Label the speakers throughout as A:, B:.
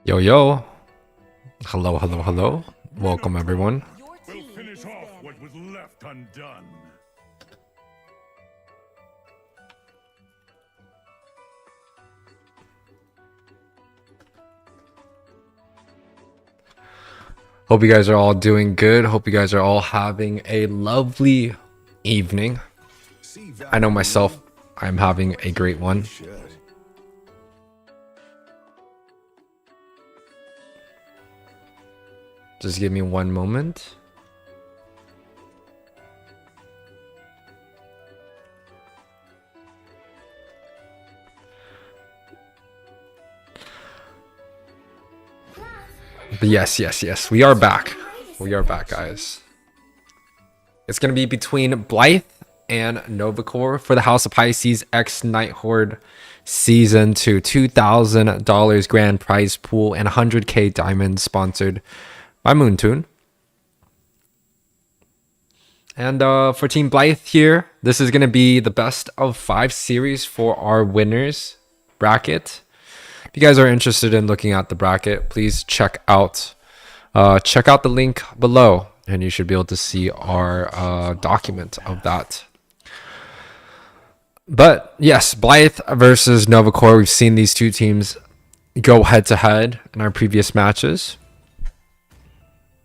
A: Yo, yo. Hello, hello, hello. Welcome, everyone.
B: We'll finish off what was left undone.
A: Hope you guys are all doing good. Hope you guys are all having a lovely evening. I know myself, I'm having a great one. Just give me one moment. But yes, we are back. We are back, guys. It's gonna be between Blythe and NovaCore for the House of Pisces X Night Horde Season 2. $2,000 grand prize pool and 100k diamonds, sponsored by Moontoon. And for Team Blythe here, this is going to be the best of 5 series for our winners bracket. If you guys are interested in looking at the bracket, please check out the link below, and you should be able to see our document of that. But yes, Blythe versus NovaCore. We've seen these two teams go head to head in our previous matches.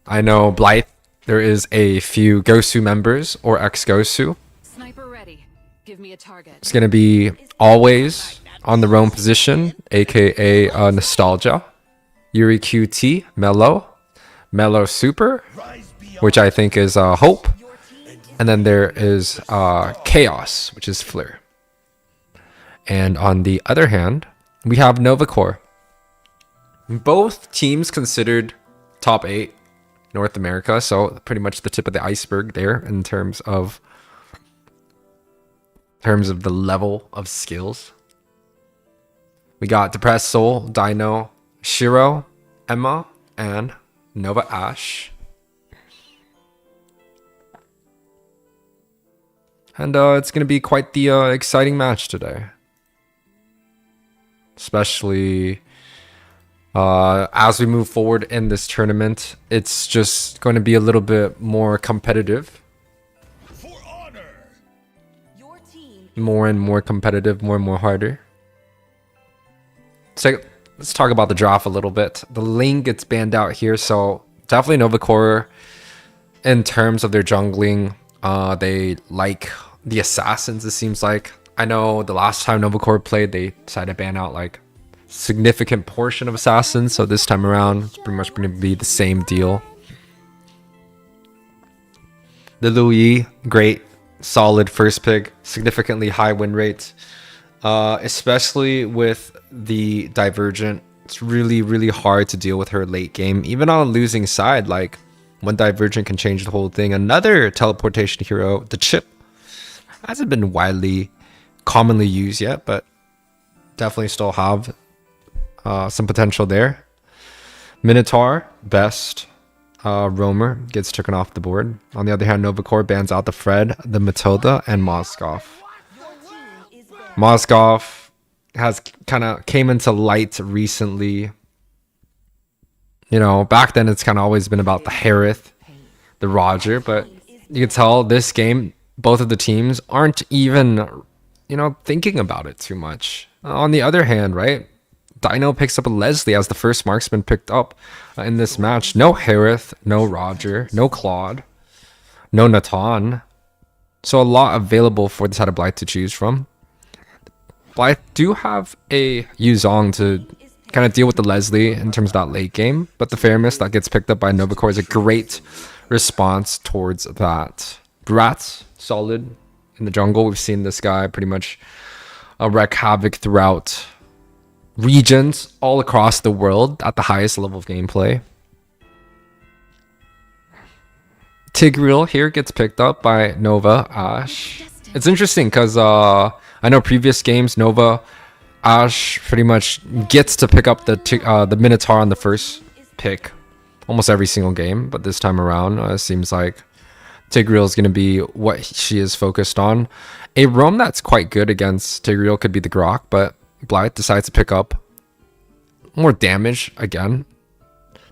A: I know Blythe, there is a few Gosu members or ex-Gosu.
C: Sniper ready. Give me a target.
A: It's going to be always on the roam position, aka Nostalgia, Yuri QT, Mellow Super, which I think is Hope, and then there is Chaos, which is Flare. And on the other hand, we have NovaCore. Both teams considered top 8 North America, so pretty much the tip of the iceberg there in terms of the level of skills. We got Depressed Soul, Dino, Shiro, Emma, and Nova Ash. And it's going to be quite the exciting match today. Especially as we move forward in this tournament, it's just going to be a little bit more competitive.
B: For honor.
C: Your team.
A: More and more competitive, more and more harder. So let's talk about the draft a little bit. The lane gets banned out here, so definitely NovaCore in terms of their jungling. They like the assassins, it seems like. I know the last time NovaCore played, they decided to ban out like significant portion of assassins, so this time around it's pretty much going to be the same deal. The Louis, great, solid first pick, significantly high win rate, especially with the Divergent. It's really hard to deal with her late game, even on a losing side. Like, one Divergent can change the whole thing. Another teleportation hero, the Chip, hasn't been commonly used yet, but definitely still have some potential there. Minotaur, best roamer, gets taken off the board. On the other hand, NovaCore bans out the Fred, the Matilda, and Moskov. Moskov has kind of came into light recently. You know, back then it's kind of always been about the Harith, the Roger, but you can tell this game, both of the teams aren't even, thinking about it too much. On the other hand, right, Dino picks up a Leslie as the first marksman picked up in this match. No Harith, no Roger, no Claude, no Natan. So a lot available for the side of Blythe to choose from. Blythe do have a Yuzong to kind of deal with the Leslie in terms of that late game, but the Fairness that gets picked up by NovaCore is a great response towards that. Bratz, solid in the jungle. We've seen this guy pretty much wreak havoc throughout regions all across the world at the highest level of gameplay. Tigreal here gets picked up by Nova Ash. It's interesting because I know previous games Nova Ash pretty much gets to pick up the Minotaur on the first pick almost every single game, but this time around it seems like Tigreal is going to be what she is focused on. A roam that's quite good against Tigreal could be the Grok, but Blythe decides to pick up more damage again.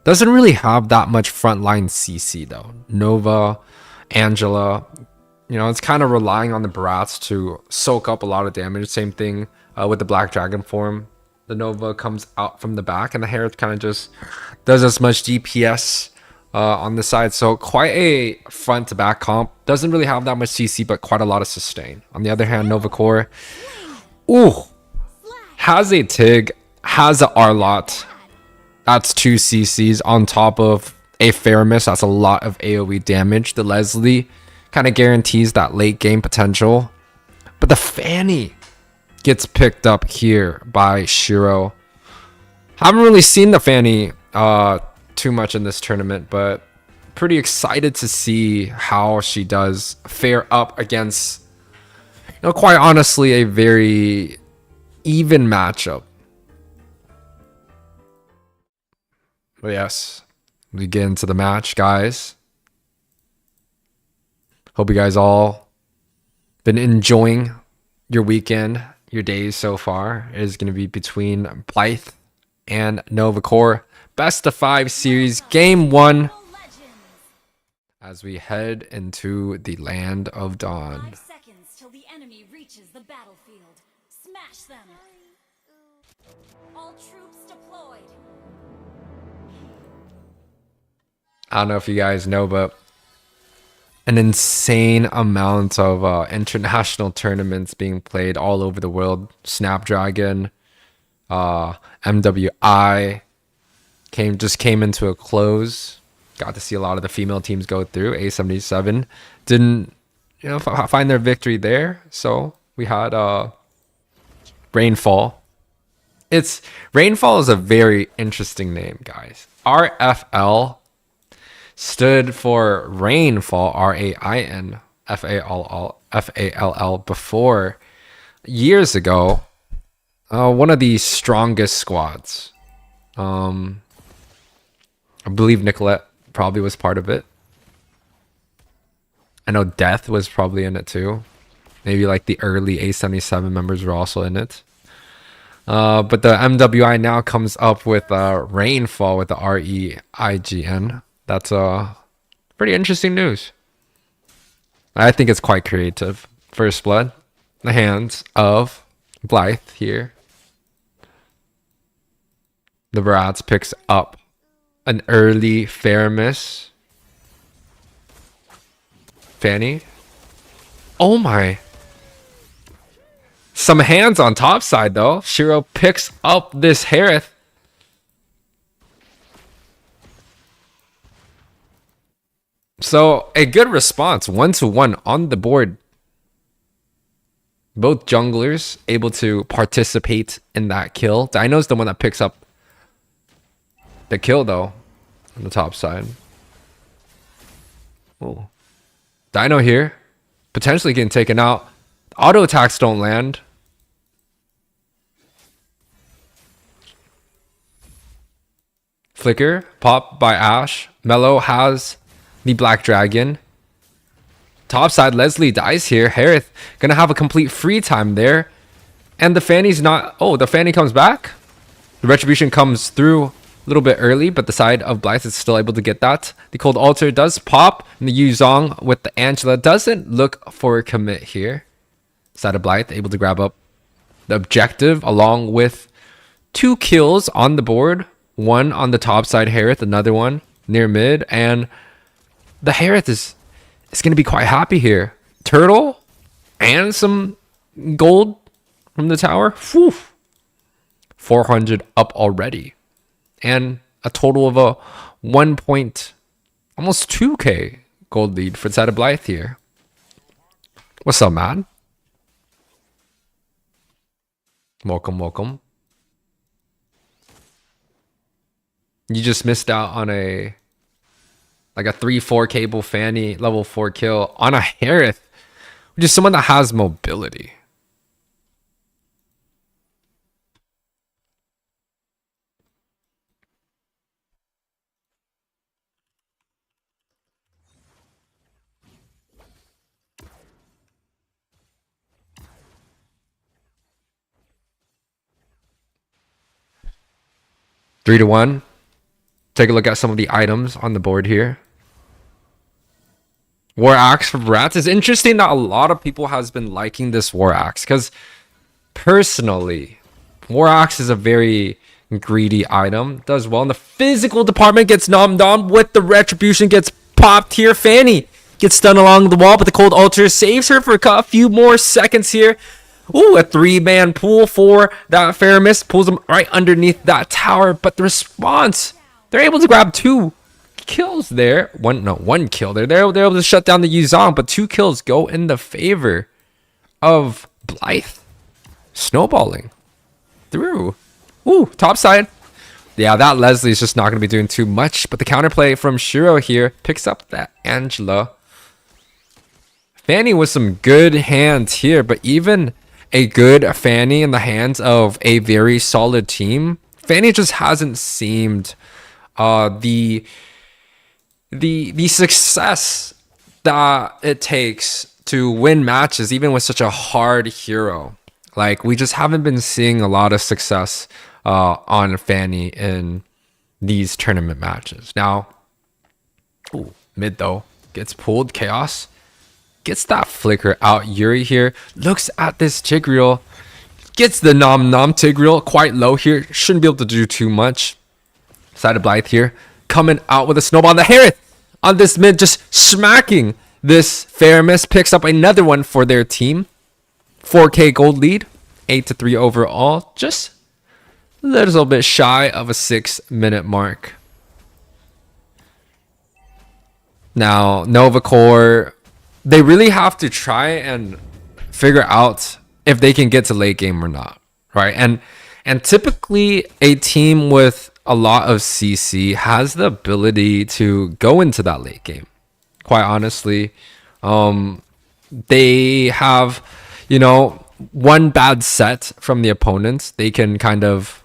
A: Doesn't really have that much frontline CC though. Nova, Angela, you know, it's kind of relying on the Barats to soak up a lot of damage. Same thing with the Black Dragon form. The Nova comes out from the back, and the Harith kind of just does as much DPS on the side. So quite a front to back comp. Doesn't really have that much CC, but quite a lot of sustain. On the other hand, NovaCore, ooh, has a Tig, has a Arlot. That's 2 CCs on top of a Faramis. That's a lot of AoE damage. The Leslie kind of guarantees that late game potential. But the Fanny gets picked up here by Shiro. Haven't really seen the Fanny too much in this tournament, but pretty excited to see how she does fare up against, you know, quite honestly, a very even matchup. But yes, we get into the match, guys. Hope you guys all been enjoying your weekend, your days so far. It is going to be between Blythe and NovaCore. Best of 5 series, game 1. As we head into the land of dawn.
D: 5 seconds till the enemy reaches the battlefield. Smash them. All troops deployed.
A: I don't know if you guys know, but an insane amount of international tournaments being played all over the world. Snapdragon, MWI just came into a close. Got to see a lot of the female teams go through. A77 didn't, you know, find their victory there. So we had Rainfall. Rainfall is a very interesting name, guys. RFL stood for Rainfall, RAINFALL, before years ago. One of the strongest squads. I believe Nicolette probably was part of it. I know Death was probably in it too. Maybe like the early A77 members were also in it. But the MWI now comes up with Rainfall with the REIGN. That's pretty interesting news. I think it's quite creative. First Blood, the hands of Blythe here. The Barats picks up an early Faramis. Fanny. Oh my. Some hands on top side though. Shiro picks up this Harith. So a good response, 1-1 on the board. Both junglers able to participate in that kill. Dino's the one that picks up the kill though on the top side. Oh, Dino here, potentially getting taken out. Auto attacks don't land. Flicker pop by Ash. Mello has the Black Dragon. Topside, Leslie dies here. Harith gonna have a complete free time there. And the Fanny's not... Oh, the Fanny comes back. The Retribution comes through a little bit early, but the side of Blythe is still able to get that. The Cold Altar does pop. And the Yuzong with the Angela doesn't look for a commit here. Side of Blythe able to grab up the objective along with 2 kills on the board. One on the top side Harith, another one near mid, and the Harith is going to be quite happy here. Turtle and some gold from the tower. Whew. 400 up already. And a total of a 1 point, almost 2k gold lead for the side of Blythe here. What's up, man? Welcome, welcome. You just missed out on a 3-4 cable Fanny level 4 kill on a Harith, which is someone that has mobility. 3-1. Take a look at some of the items on the board here. War Axe for Rats. It's interesting that a lot of people has been liking this War Axe because personally, War Axe is a very greedy item. Does well in the physical department. Gets nom with the retribution. Gets popped here. Fanny gets stunned along the wall, but the cold altar saves her for a few more seconds here. Ooh, a 3-man pool for that Faramis. Pulls him right underneath that tower. But the response, they're able to grab 2 kills there. One kill there. They're able to shut down the Yuzong, but 2 kills go in the favor of Blythe. Snowballing through. Ooh, top side. Yeah, that Leslie's just not going to be doing too much. But the counterplay from Shiro here picks up that Angela. Fanny with some good hands here, but even a good Fanny in the hands of a very solid team, Fanny just hasn't seemed the success that it takes to win matches, even with such a hard hero. Like, we just haven't been seeing a lot of success on Fanny in these tournament matches. Now, ooh, mid though, gets pulled. Chaos gets that flicker out. Yuri here looks at this Tigreal, gets the nom Tigreal quite low here. Shouldn't be able to do too much. Side of Blythe here coming out with a snowball. The Harith on this mid just smacking this Faramis. Picks up another one for their team. 4k gold lead, 8-3 overall. Just a little bit shy of a 6-minute mark. Now, NovaCore, they really have to try and figure out if they can get to late game or not, right? And typically a team with a lot of CC has the ability to go into that late game. Quite honestly, they have, you know, one bad set from the opponents, they can kind of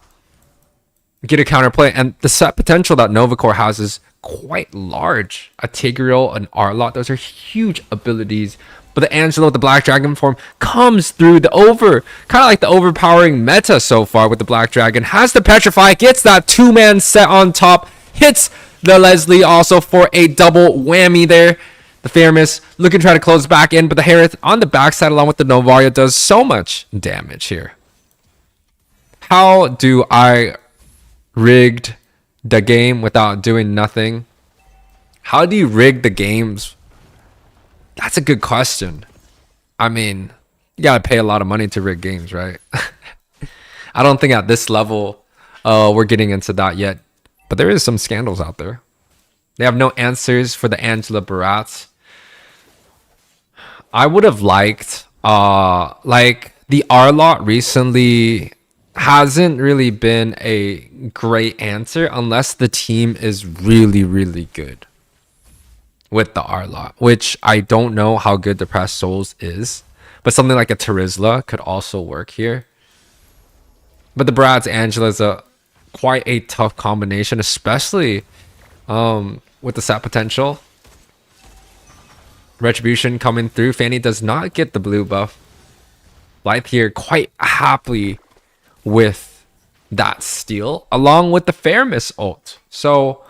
A: get a counterplay, and the set potential that NovaCore has is quite large. A Tigreal, an Arlot, those are huge abilities. But the Angelo with the Black Dragon form comes through the kind of like the overpowering meta so far with the Black Dragon. Has the Petrify, gets that 2-man set on top, hits the Leslie also for a double whammy there. The Faramis looking to try to close back in, but the Harith on the backside along with the Novaria does so much damage here. How do I rigged the game without doing nothing? How do you rig the games? That's a good question. I mean, you gotta pay a lot of money to rig games, right? I don't think at this level we're getting into that yet, but there is some scandals out there. They have no answers for the Angela Barats. I would have liked like the Arlot recently hasn't really been a great answer unless the team is really, really good with the Arlot, which I don't know how good Depressed Souls is, but something like a Terizla could also work here. But the Brad's Angela is quite a tough combination, especially with the sap potential. Retribution coming through. Fanny does not get the blue buff. Blythe here quite happy with that steal, along with the Faramis ult. So,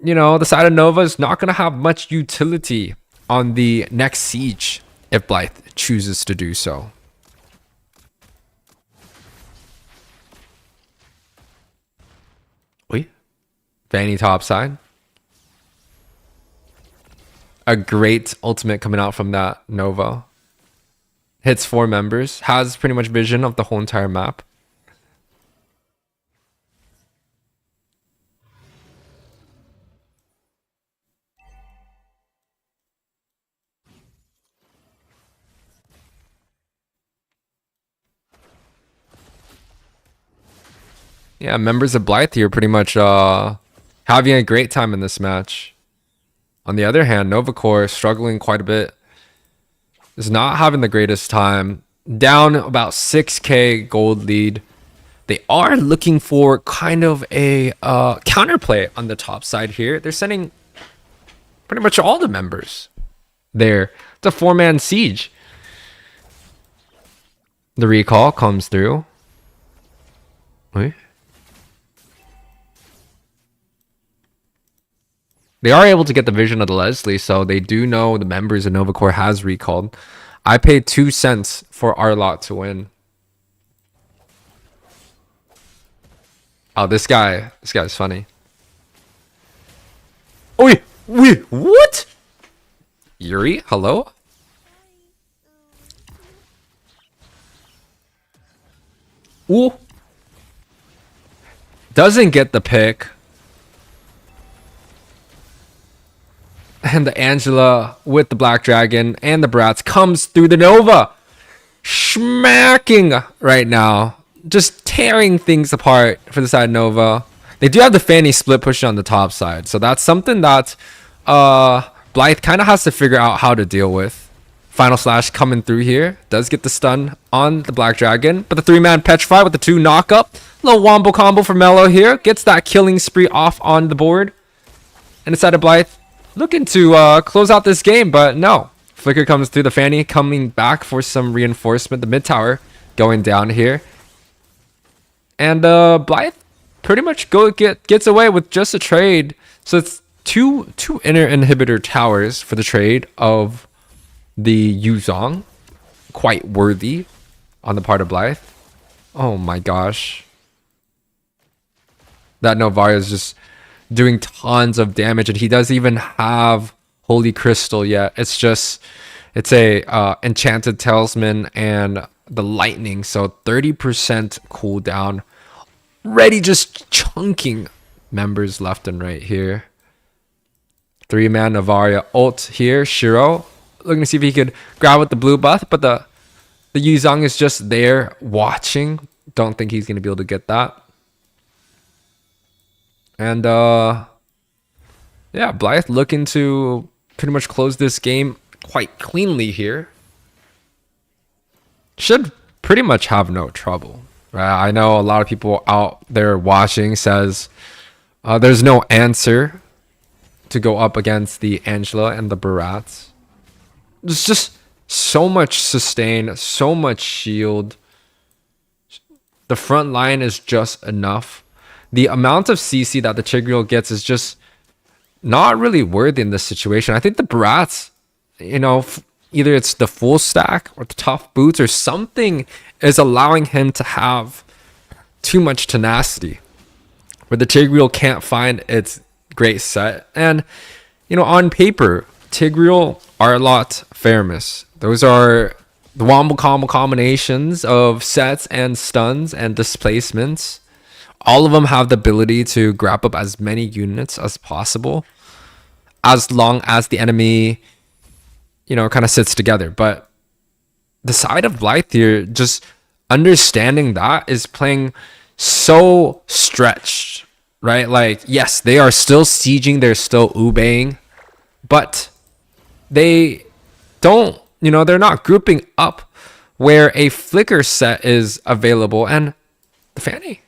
A: you know, the side of Nova is not going to have much utility on the next siege if Blythe chooses to do so. Wait, Fanny top side. A great ultimate coming out from that Nova. Hits 4 members. Has pretty much vision of the whole entire map. Yeah, members of Blythe here pretty much having a great time in this match. On the other hand, NovaCore struggling quite a bit. Is not having the greatest time. Down about 6k gold lead. They are looking for kind of a counterplay on the top side here. They're sending pretty much all the members there. It's a 4-man siege. The recall comes through. Wait. They are able to get the vision of the Leslie, so they do know the members of NovaCore has recalled. I paid 2 cents for our lot to win. Oh, this guy's funny. Oh, wait, what? Yuri, hello? Ooh. Doesn't get the pick. And the Angela with the Black Dragon and the Brats comes through the Nova. Smacking right now. Just tearing things apart for the side Nova. They do have the Fanny split pushing on the top side. So that's something that Blythe kind of has to figure out how to deal with. Final Slash coming through here. Does get the stun on the Black Dragon. But the 3-man Petrify with the 2 knock up. Little wombo combo for Mello here. Gets that killing spree off on the board. And inside of Blythe, looking to close out this game, but no. Flicker comes through the Fanny, coming back for some reinforcement. The mid tower going down here. And Blythe pretty much gets away with just a trade. So it's two inner inhibitor towers for the trade of the Yuzong. Quite worthy on the part of Blythe. Oh my gosh. That Novaria is just doing tons of damage, and he doesn't even have Holy Crystal yet. It's a Enchanted Talisman and the Lightning, so 30% cooldown. Ready, just chunking members left and right here. 3-man Novaria ult here. Shiro looking to see if he could grab with the blue buff, but the Yuzong is just there watching. Don't think he's going to be able to get that. And yeah, Blythe looking to pretty much close this game quite cleanly here. Should pretty much have no trouble, right? I know a lot of people out there watching says there's no answer to go up against the Angela and the Barats. There's just so much sustain, so much shield. The front line is just enough. The amount of CC that the Tigreal gets is just not really worthy in this situation. I think the Barats, you know, either it's the full stack or the tough boots or something is allowing him to have too much tenacity where the Tigreal can't find its great set. And, you know, on paper, Tigreal, Arlott, Faramis, those are the wombo combo combinations of sets and stuns and displacements. All of them have the ability to grab up as many units as possible as long as the enemy, you know, kind of sits together. But the side of Blythe here, just understanding that, is playing so stretched, right? Like, yes, they are still sieging, they're still ubeing, but they don't, you know, they're not grouping up where a flicker set is available. And the Fanny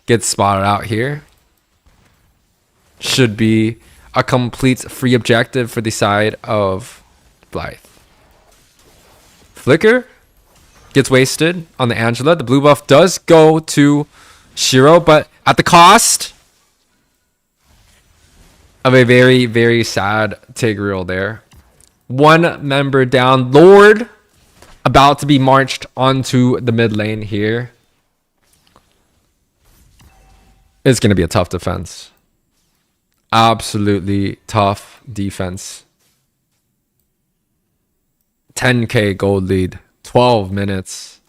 A: gets spotted out here. Should be a complete free objective for the side of Blythe. Flicker gets wasted on the Angela. The blue buff does go to Shiro, but at the cost of a very, very sad Tigreal there. One member down. Lord about to be marched onto the mid lane here. It's going to be a tough defense. Absolutely tough defense. 10k gold lead. 12 minutes.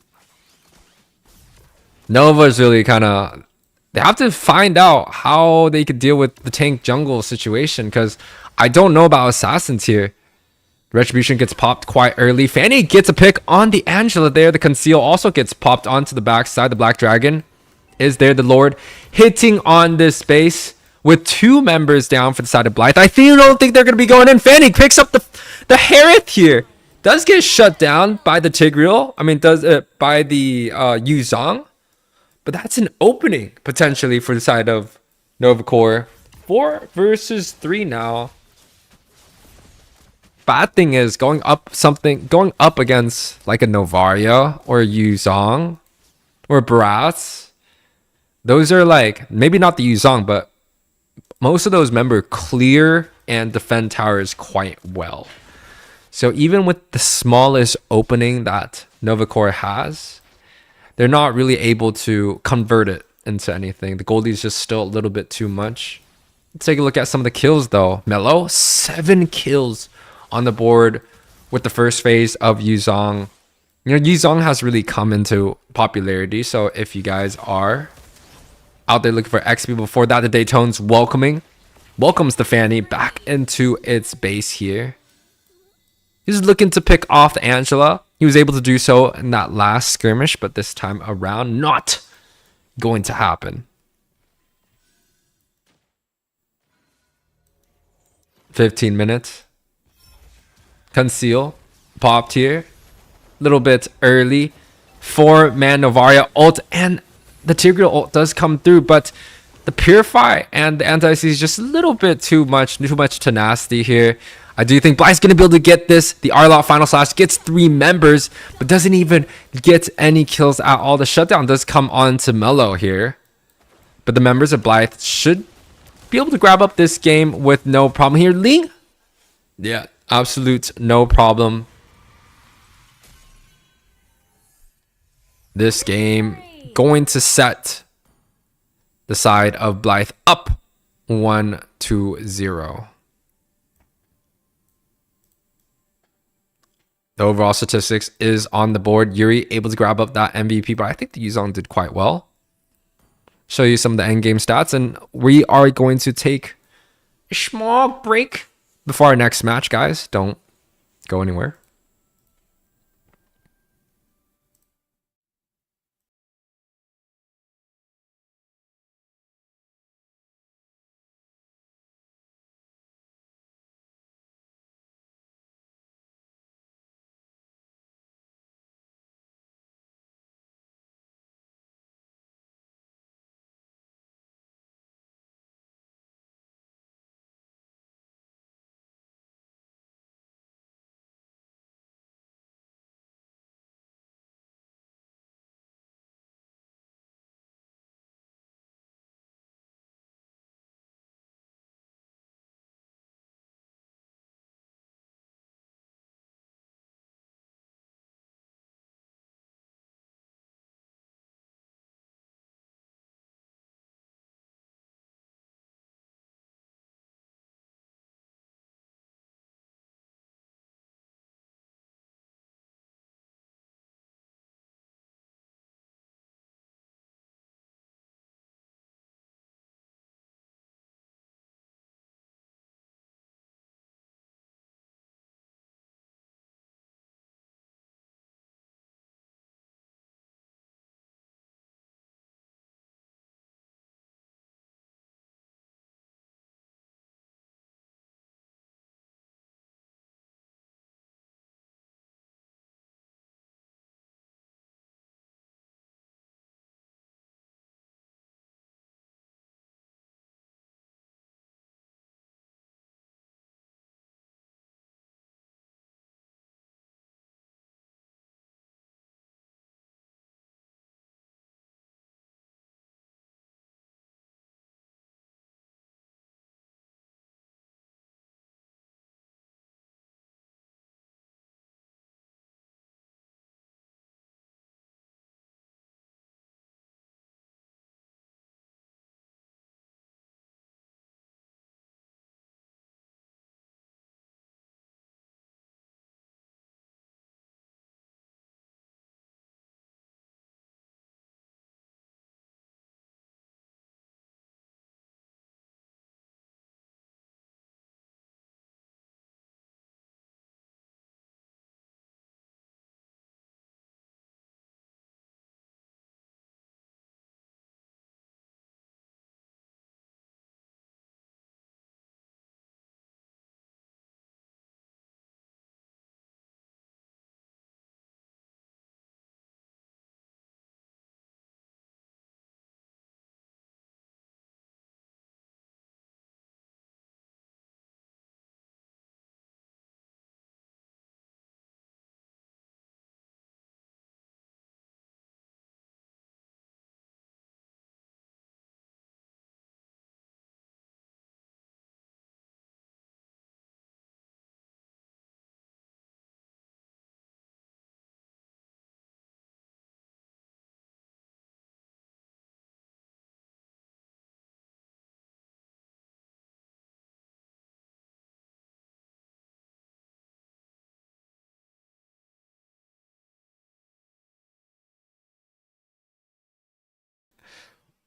A: Nova's really kind of... They have to find out how they could deal with the tank jungle situation, because I don't know about assassins here. Retribution gets popped quite early. Fanny gets a pick on the Angela there. The conceal also gets popped onto the backside. The Black Dragon is there. The Lord hitting on this space with 2 members down for the side of Blythe. I don't think they're going to be going in. Fanny picks up the Harith here. Does get shut down by the Tigreal. I mean, does it by the Yuzong. But that's an opening potentially for the side of NovaCore. 4 versus 3 now. Bad thing is going up against like a Novaria or a Yuzong or Barats. Those are like, maybe not the Yuzong, but most of those members clear and defend towers quite well. So even with the smallest opening that NovaCore has, they're not really able to convert it into anything. The goldie is just still a little bit too much. Let's take a look at some of the kills though. Mello, 7 kills on the board with the first phase of Yuzong. You know, Yuzong has really come into popularity. So if you guys are out there looking for XP before that, the Daytone's welcomes the Fanny back into its base here. He's looking to pick off the Angela. He was able to do so in that last skirmish, but this time around, not going to happen. 15 minutes. Conceal. Popped here. Little bit early. 4-man Novaria ult, and the Tigreal ult does come through, but the Purify and the Anti-C is just a little bit too much tenacity here. I do think Blythe's going to be able to get this. The Arlot Final Slash gets 3 members, but doesn't even get any kills at all. The shutdown does come on to Mello here. But the members of Blythe should be able to grab up this game with no problem here. Ling? Yeah, absolute no problem. This game going to set the side of Blythe up 1-0. The overall statistics is on the board. Yuri able to grab up that MVP, but I think the Yuzong did quite well. Show you some of the endgame stats, and we are going to take a small break before our next match, guys. Don't go anywhere.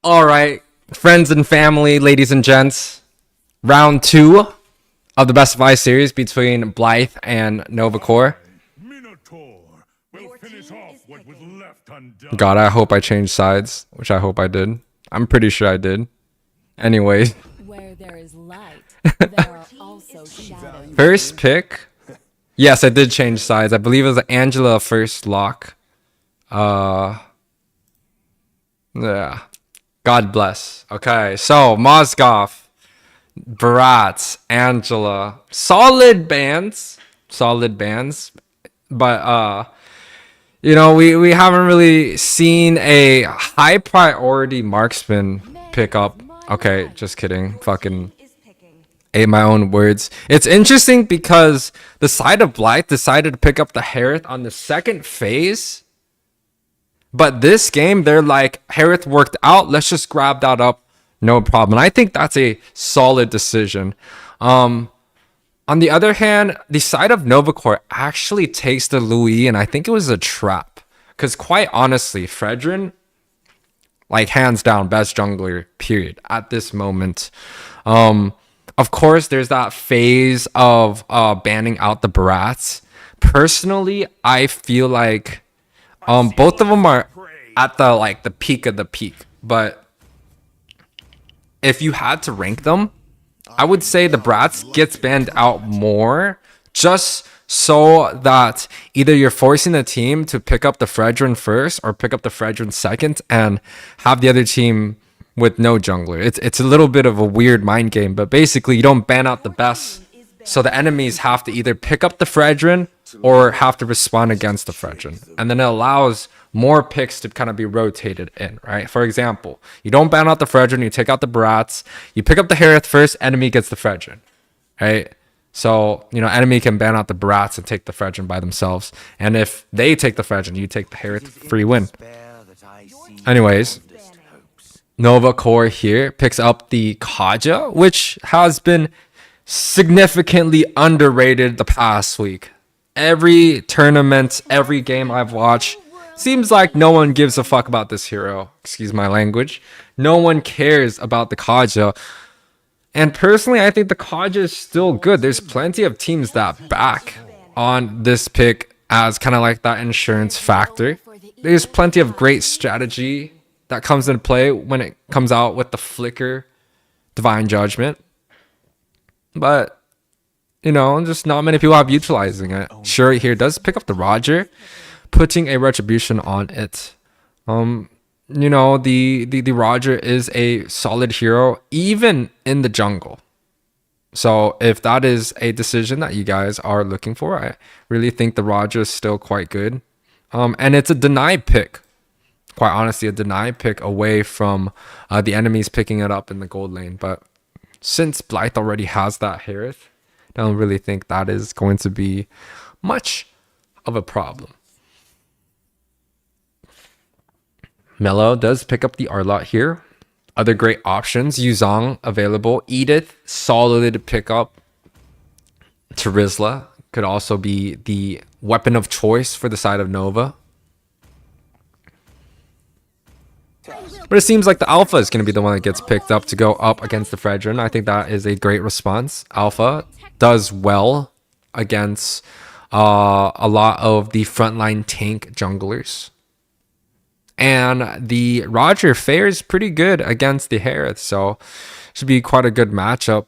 A: All right, friends and family, ladies and gents, round 2 of the best of 5 series between Blythe and NovaCore.
B: Minotaur will finish off what was left undone.
A: God, I hope I changed sides, which I hope I did. I'm pretty sure I did. Anyway,
E: Where there is light, there are also shadows.
A: first pick. Yes, I did change sides. I believe it was Angela first lock. Yeah. God bless. Okay, so Mozgov, Barat, Angela, solid bands, but you know, we haven't really seen a high priority marksman pick up. Okay, just kidding. Fucking ate my own words. It's interesting because the side of Blythe decided to pick up the Harith on the second phase. But this game, they're like, Harith worked out. Let's just grab that up. No problem. And I think that's a solid decision. On the other hand, the side of NovaCore actually takes the Louis, and I think it was a trap. Because quite honestly, Fredrin, like hands down, best jungler, period, at this moment. Of course, there's that phase of banning out the Barats. Personally, I feel like both of them are at the peak of the peak. But if you had to rank them, I would say the Brats gets banned out more, just so that either you're forcing the team to pick up the Fredrin first or pick up the Fredrin second and have the other team with no jungler. It's a little bit of a weird mind game, but basically you don't ban out the best, so the enemies have to either pick up the Fredrin or have to respond against the Fredrin, and then it allows more picks to kind of be rotated in, right? For example, you don't ban out the Fredrin, you take out the Barats, you pick up the Harith first, enemy gets the Fredrin, right? So, you know, enemy can ban out the Barats and take the Fredrin by themselves, and if they take the Fredrin, you take the Harith, free win. Anyways, NovaCore here picks up the Kaja, which has been significantly underrated the past week. Every tournament, every game I've watched, seems like no one gives a fuck about this hero. Excuse my language. No one cares about the Kaja. And personally, I think the Kaja is still good. There's plenty of teams that back on this pick as kind of like that insurance factor. There's plenty of great strategy that comes into play when it comes out with the Flicker Divine Judgment. But, you know, just not many people have utilizing it. Sure, here does pick up the Roger, putting a retribution on it. You know, the Roger is a solid hero even in the jungle. So if that is a decision that you guys are looking for, I really think the Roger is still quite good. And it's a denied pick. Quite honestly, a denied pick away from the enemies picking it up in the gold lane. But since Blythe already has that Harith, I don't really think that is going to be much of a problem. Mello does pick up the Arlot here. Other great options, Yuzong available. Edith, solid pickup. Terizla could also be the weapon of choice for the side of Nova. But it seems like the Alpha is going to be the one that gets picked up to go up against the Fredrin. I think that is a great response. Alpha does well against a lot of the frontline tank junglers. And the Roger fares pretty good against the Harith, so should be quite a good matchup.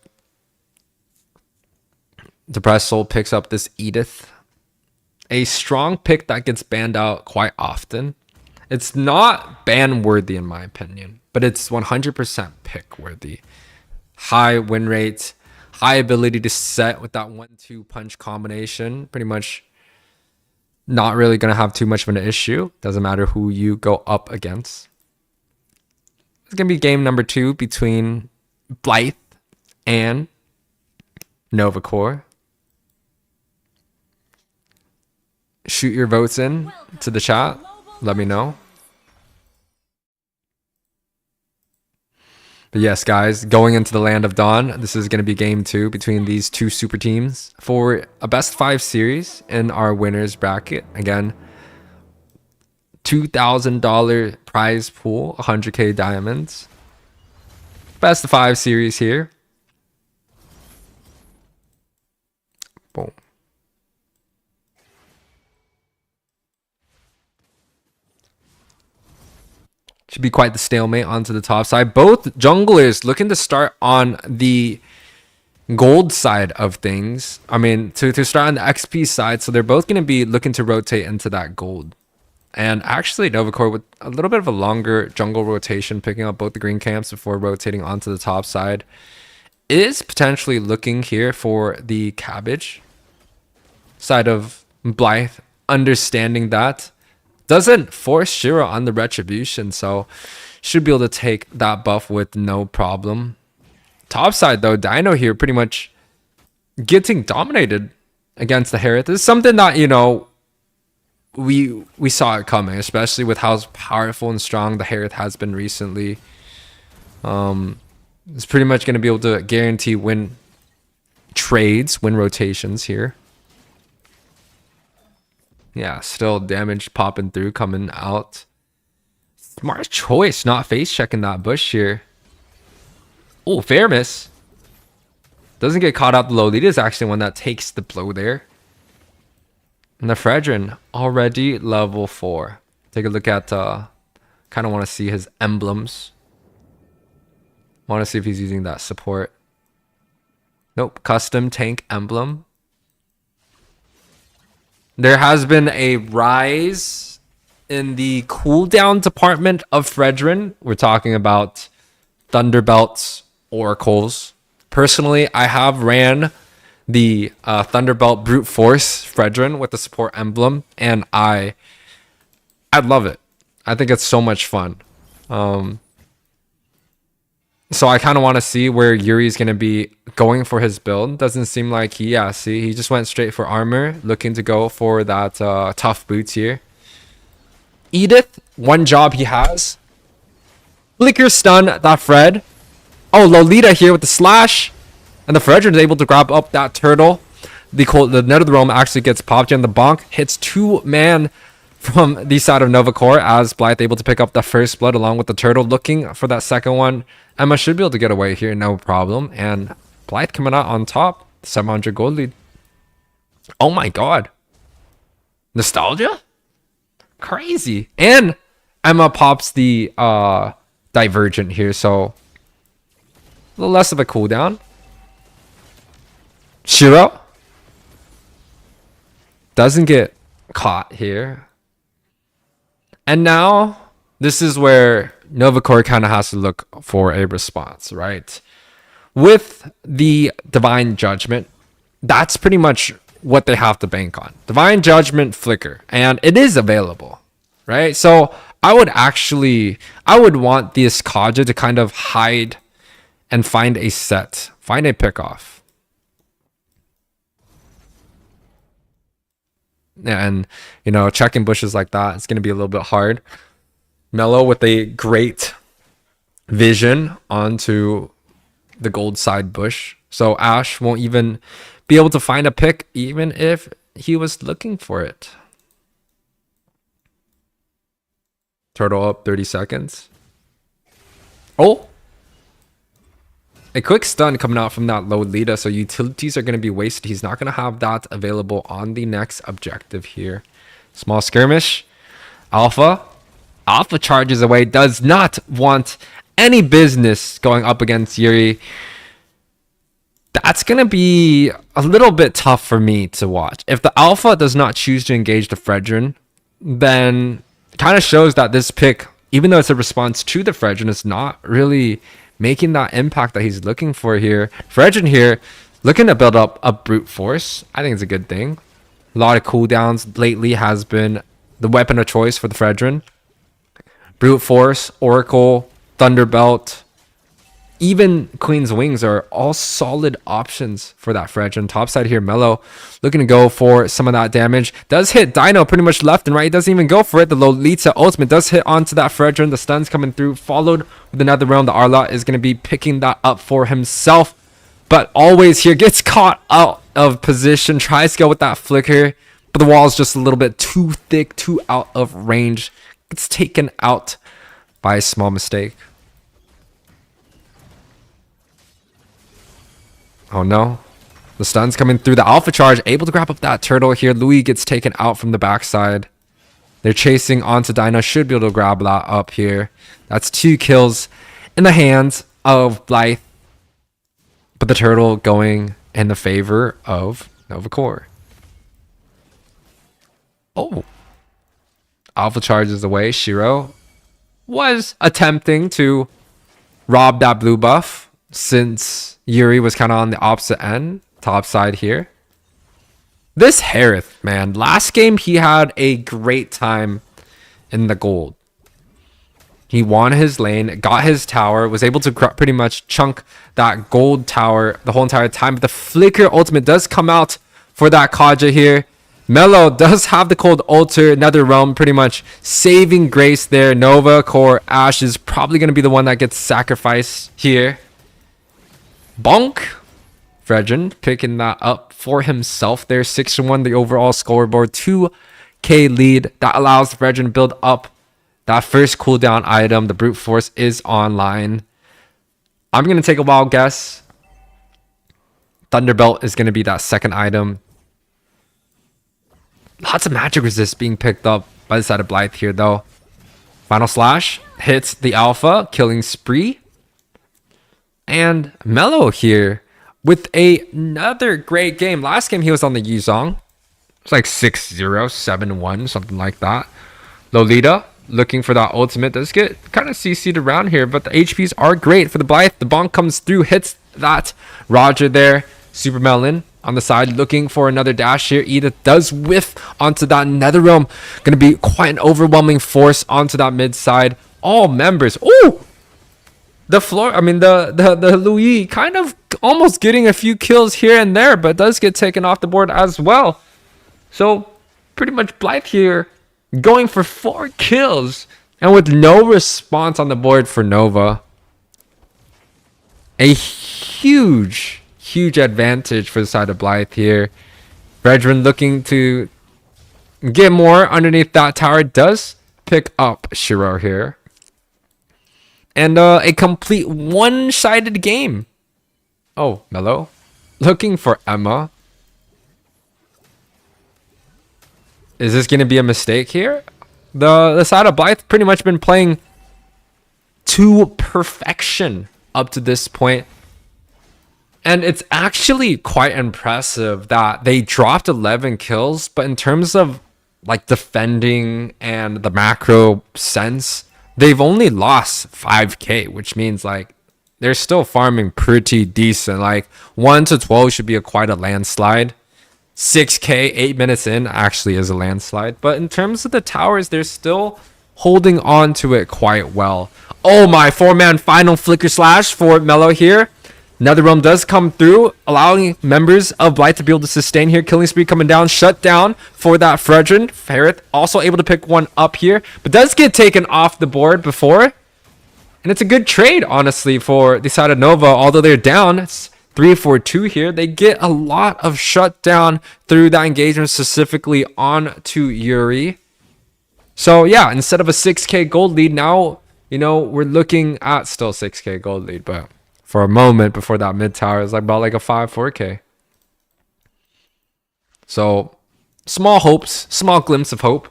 A: Depressed Soul picks up this Edith. A strong pick that gets banned out quite often. It's not ban worthy in my opinion, but it's 100% pick worthy. High win rate, high ability to set with that 1-2 punch combination. Pretty much not really going to have too much of an issue. Doesn't matter who you go up against. It's going to be game number 2 between Blythe and NovaCore. Shoot your votes in to the chat. Let me know. But yes, guys, going into the Land of Dawn, this is going to be game 2 between these two super teams for a best 5 series in our winners bracket. Again, $2,000 prize pool, 100k diamonds. Best of 5 series here. Boom. Should be quite the stalemate onto the top side. Both junglers looking to start on the gold side of things. I mean, to start on the XP side. So they're both going to be looking to rotate into that gold. And actually, NovaCore with a little bit of a longer jungle rotation, picking up both the green camps before rotating onto the top side, is potentially looking here for the cabbage side of Blythe, understanding that. Doesn't force Shiro on the retribution, so should be able to take that buff with no problem. Top side though, Dino here pretty much getting dominated against the Harith. This is something that, you know, we saw it coming, especially with how powerful and strong the Harith has been recently. It's pretty much going to be able to guarantee win trades, win rotations here. Yeah, still damage popping through, coming out. Smart choice, not face checking that bush here. Oh, fair miss. Doesn't get caught out. The Lolita is actually one that takes the blow there. And the Fredrin already level 4. Take a look at, kind of want to see his emblems. Want to see if he's using that support. Nope, custom tank emblem. There has been a rise in the cooldown department of Fredrin. We're talking about Thunderbelts, Oracles. Personally, I have ran the Thunderbelt Brute Force Fredrin with the support emblem, and I love it. I think it's so much fun. So I kind of want to see where Yuri's going to be going for his build. Doesn't seem like he just went straight for armor, looking to go for that tough boots here. Edith, one job he has. Flicker stun that Fred. Oh, Lolita here with the slash. And the Fredrin is able to grab up that turtle. The Net of the Realm actually gets popped in. The bonk hits 2-man from the side of NovaCore as Blythe able to pick up the first blood along with the turtle, looking for that second one. Emma should be able to get away here, no problem. And Blythe coming out on top, 700 gold lead. Oh my god. Nostalgia? Crazy. And Emma pops the Divergent here, so a little less of a cooldown. Shiro doesn't get caught here. And now this is where NovaCore kind of has to look for a response, right? With the Divine Judgment, that's pretty much what they have to bank on. Divine Judgment Flicker, and it is available, right? So I would want this Kaja to kind of hide and find a set, find a pick-off. And, you know, checking bushes like that, it's going to be a little bit hard. Mellow with a great vision onto the gold side bush. So Ash won't even be able to find a pick, even if he was looking for it. Turtle up 30 seconds. Oh! A quick stun coming out from that Lolita, so utilities are going to be wasted. He's not going to have that available on the next objective here. Small skirmish. Alpha charges away, does not want any business going up against Yuri. That's going to be a little bit tough for me to watch. If the Alpha does not choose to engage the Fredrin, then it kind of shows that this pick, even though it's a response to the Fredrin, is not really making that impact that he's looking for here. Fredrin here, looking to build up a brute force. I think it's a good thing. A lot of cooldowns lately has been the weapon of choice for the Fredrin. Brute Force, Oracle, Thunderbelt, even Queen's Wings are all solid options for that Fredrin. Top side here, Mellow looking to go for some of that damage. Does hit Dino pretty much left and right. He doesn't even go for it. The Lolita ultimate does hit onto that Fredrin. The stun's coming through, followed with another realm. The Arlot is going to be picking that up for himself. But always here gets caught out of position. Tries to go with that flicker. But the wall is just a little bit too thick, too out of range. gets taken out by a small mistake. Oh no. The stun's coming through. The alpha charge, able to grab up that turtle here. Louis gets taken out from the backside. They're chasing onto Dino. Should be able to grab that up here. That's 2 kills in the hands of Blythe. But the turtle going in the favor of NovaCore. Oh. Alpha charges away. Shiro was attempting to rob that blue buff since Yuri was kind of on the opposite end. Top side here. This Harith, man. Last game, he had a great time in the gold. He won his lane, got his tower, was able to pretty much chunk that gold tower the whole entire time. But the Flicker ultimate does come out for that Kaja here. Mello does have the cold altar, Nether Realm, pretty much saving grace there. NovaCore Ash is probably going to be the one that gets sacrificed here. Bonk. Fredrin picking that up for himself there. 6-1 the overall scoreboard. 2k lead. That allows Fredrin to build up that first cooldown item. The brute force is online. I'm going to take a wild guess. Thunderbelt is going to be that second item. Lots of magic resist being picked up by the side of Blythe here though. Final slash hits the alpha, killing spree. And Mello here with another great game. Last game he was on the Yuzong. It's like 6-0, 7-1, something like that. Lolita looking for that ultimate. Does get kind of CC'd around here, but the HPs are great for the Blythe. The bonk comes through, hits that Roger there. Super Melon on the side looking for another dash here. Edith does whiff onto that Nether Realm. Going to be quite an overwhelming force onto that mid side. All members. Oh! The floor, I mean, the Louis kind of almost getting a few kills here and there, but does get taken off the board as well. So, pretty much Blythe here going for 4 kills and with no response on the board for Nova. A huge advantage for the side of Blythe here. Fredrin looking to get more underneath that tower. Does pick up Shiro here. And a complete one-sided game. Oh, Mello. Looking for Emma. Is this going to be a mistake here? The side of Blythe pretty much been playing to perfection up to this point. And it's actually quite impressive that they dropped 11 kills. But in terms of like defending and the macro sense, they've only lost 5k, which means like they're still farming pretty decent. Like 1 to 12 should be quite a landslide. 6k 8 minutes in actually is a landslide. But in terms of the towers, they're still holding on to it quite well. Oh my, 4-man final flicker slash for Mello here. NetherRealm does come through, allowing members of Blythe to be able to sustain here. Killing spree coming down, shut down for that Fredrin. Ferret also able to pick one up here, but does get taken off the board before. And it's a good trade, honestly, for the side of Nova. Although they're down, it's 3-4-2 here. They get a lot of shutdown through that engagement, specifically on to Yuri. So yeah, instead of a 6k gold lead, now, you know, we're looking at still 6k gold lead, but for a moment before that mid tower, it's like about like a 5-4k. So small hopes, small glimpse of hope.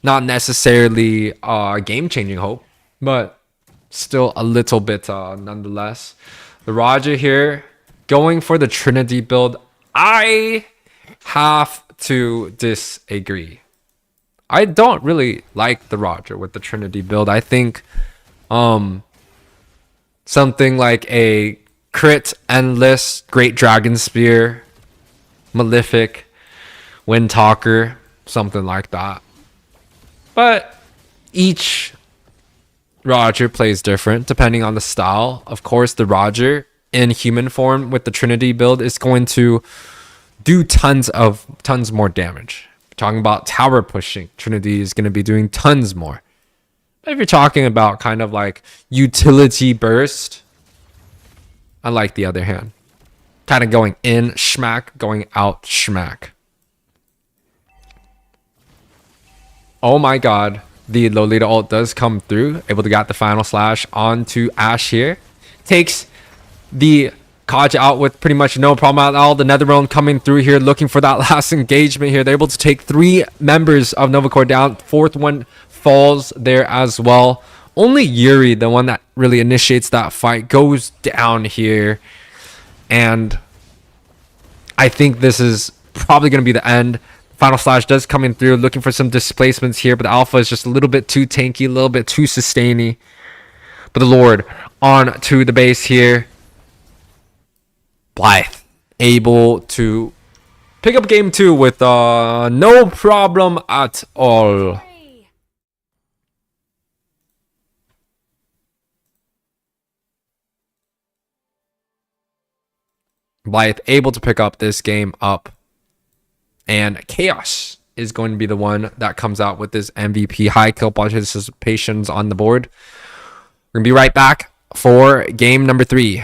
A: Not necessarily game-changing hope, but still a little bit nonetheless. The Roger here going for the Trinity build. I have to disagree. I don't really like the Roger with the Trinity build. I think something like a crit, endless, great dragon spear, malefic, wind talker, something like that. But each Roger plays different depending on the style. Of course, the Roger in human form with the Trinity build is going to do tons more damage. Talking about tower pushing, Trinity is going to be doing tons more. But if you're talking about kind of like utility burst, I like the other hand. Kind of going in schmack, going out schmack. Oh my god. the Lolita ult does come through, able to get the final slash onto Ashe here. Takes the Kaja out with pretty much no problem at all. The Netherrealm coming through here, looking for that last engagement here. They're able to take 3 members of NovaCore down. 4th one falls there as well. Only Yuri, the one that really initiates that fight, goes down here. And I think this is probably going to be the end. Final slash does coming through, looking for some displacements here, but the Alpha is just a little bit too tanky, a little bit too sustainy. But the Lord on to the base here. Blythe able to pick up game 2 with no problem at all. Blythe able to pick up this game up, and Chaos is going to be the one that comes out with this MVP. High kill participations on the board. We're gonna be right back for game number 3.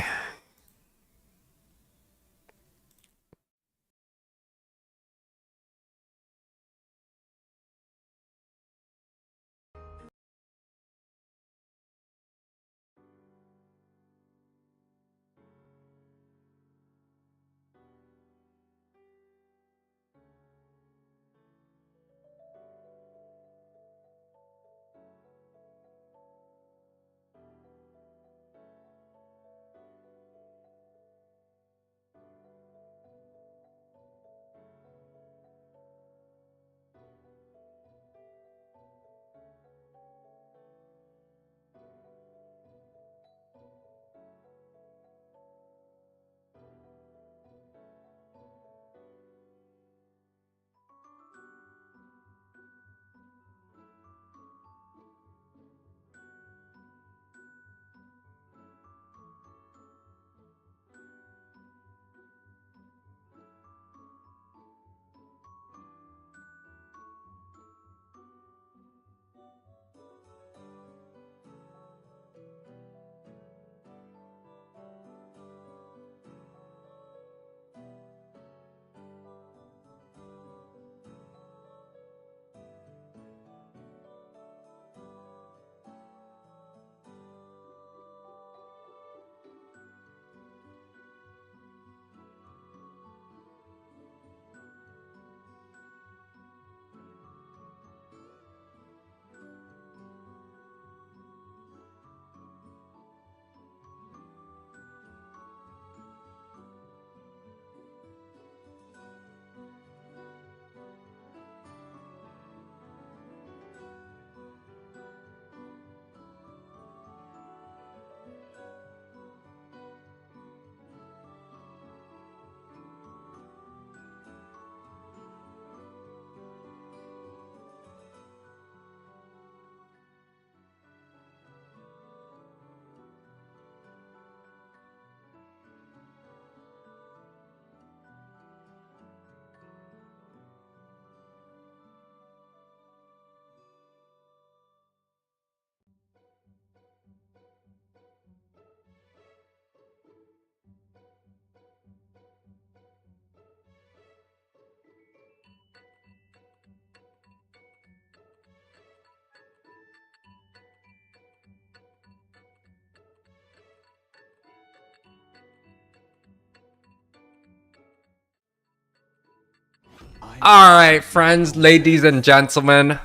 A: All right, friends, ladies and gentlemen,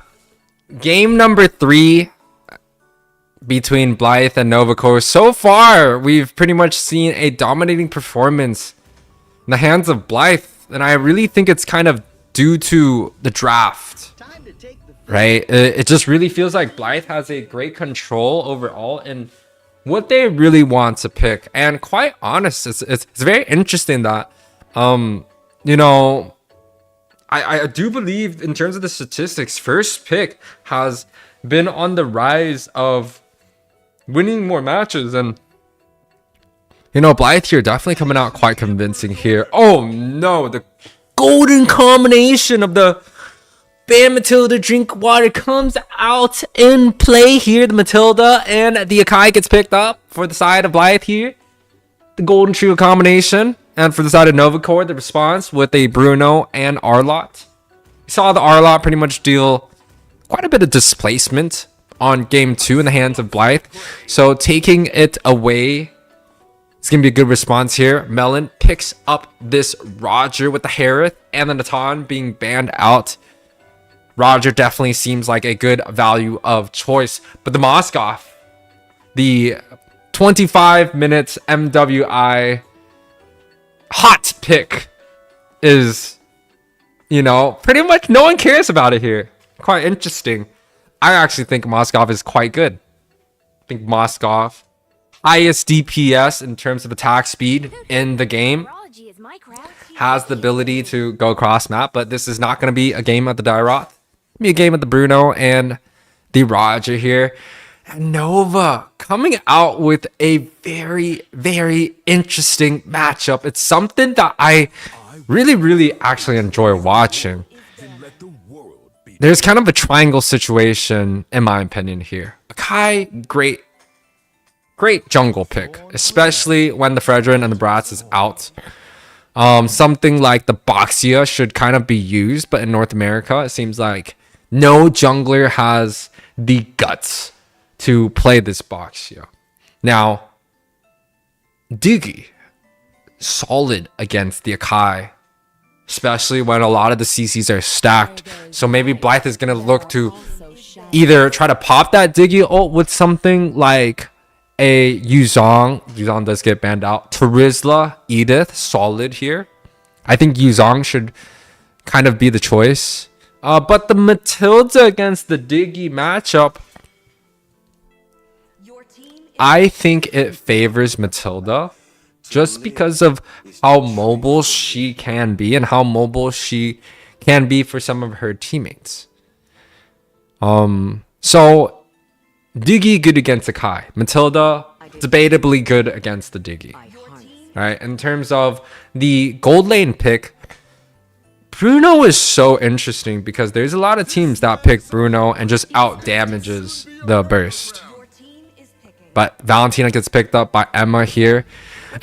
A: game number 3 between Blythe and NovaCore. So far, we've pretty much seen a dominating performance in the hands of Blythe, and I really think it's kind of due to the draft, right? It just really feels like Blythe has a great control overall and what they really want to pick. And quite honest, it's very interesting that you know, I do believe in terms of the statistics, first pick has been on the rise of winning more matches. And, you know, Blythe here definitely coming out quite convincing here. Oh, no. The golden combination of the Ban Matilda Drink Water comes out in play here. The Matilda and the Akai gets picked up for the side of Blythe here. The golden trio combination. And for the side of NovaCore, the response with a Bruno and Arlott. We saw the Arlott pretty much deal quite a bit of displacement on game 2 in the hands of Blythe. So taking it away, it's going to be a good response here. Melon picks up this Roger with the Harith and the Natan being banned out. Roger definitely seems like a good value of choice. But the Moskov, the 25 minutes MWI hot pick is, you know, pretty much no one cares about it here. Quite interesting. I actually think Moskov is quite good. I think Moskov, highest DPS in terms of attack speed in the game, has the ability to go cross map, but this is not going to be a game of the Dairoth. Be a game of the Bruno and the Roger here. And Nova coming out with a very, very interesting matchup. It's something that I really actually enjoy watching. There's kind of a triangle situation, in my opinion, here. Akai, great jungle pick, especially when the Fredrin and the Brats is out. Something like the Boxia should kind of be used, but in North America, it seems like no jungler has the guts to play this Boxia. Now, Diggy, solid against the Akai, especially when a lot of the CCs are stacked. So maybe Blythe is going to look to either try to pop that Diggy ult with something like a Yuzong. Yuzong does get banned out. Terizla, Edith, solid here. I think Yuzong should kind of be the choice. But the Matilda against the Diggy matchup, I think it favors Matilda just because of how mobile she can be and how mobile she can be for some of her teammates. So Diggy good against Akai. Matilda debatably good against the Diggy. Right? In terms of the gold lane pick, Bruno is so interesting because there's a lot of teams that pick Bruno and just out damages the burst. But Valentina gets picked up by Emma here.